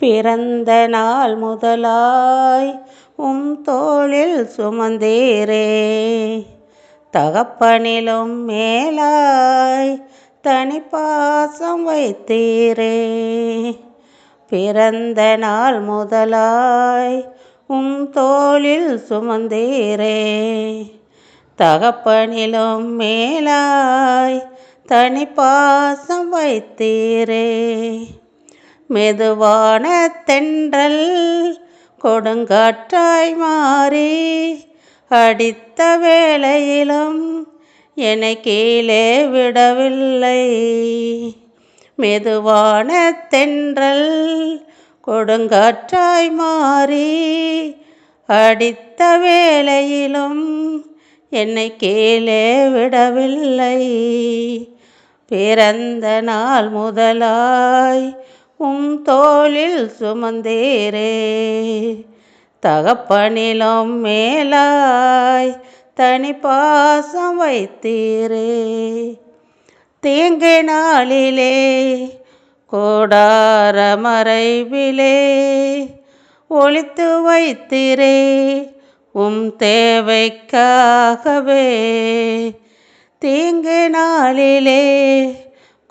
பிறந்த நாள் முதலாய் தோளில் சுமந்தீரே, தகப்பனிலும் மேலாய் தனிப்பாசம் வைத்தீரே. பிறந்த நாள் முதலாய் தோளில் சுமந்தீரே, தகப்பனிலும் மேலாய் தனிப்பாசம் வைத்தீரே. மெதுவான தென்றல் கொடுங்காற்றாய் மாறி அடித்த வேளையிலும் என்னை கீழே விடவில்லை. மெதுவான தென்றல் கொடுங்காற்றாய் மாறி அடித்த வேளையிலும் என்னை கீழே விடவில்லை. பிறந்த நாள் முதலாய் தோளில் சுமந்தீரே, தகப்பனிலும் மேலாய் தனிப்பாசம் வைத்தீரே. தீங்கு நாளிலே கூடார மறைவிலே ஒளித்து வைத்தீரே, தேவைக்காகவே. தீங்கு நாளிலே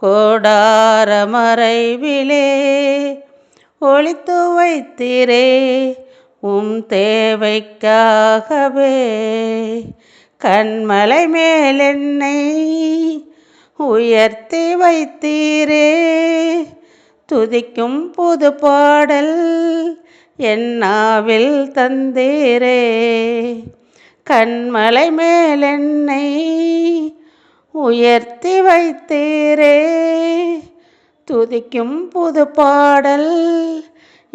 கூடார மறைவிலே ஒளித்து வைத்தீரே, தேவைக்காகவே. கண்மலை மேல் என்னை உயர்த்தி வைத்தீரே, துதிக்கும் புது பாடல் என் நாவில் தந்தீரே. கண்மலை மேல் என்னை உயர்த்தி வைத்தீரே, துதிக்கும் புது பாடல்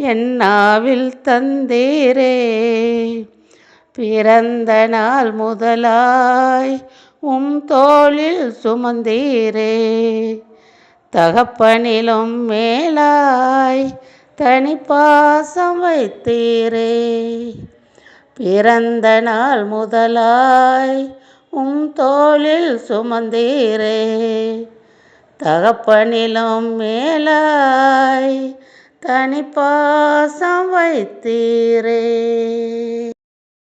என் நாவில் தந்தீரே. பிறந்த நாள் முதலாய் தோளில் சுமந்தீரே, தகப்பனிலும் மேலாய் தனிப்பாசம் வைத்தீரே. பிறந்த நாள் முதலாய் தோளில் சுமந்தீரே, தகப்பனிலும் மேலாய் தனிப்பாசம் வைத்தீரே.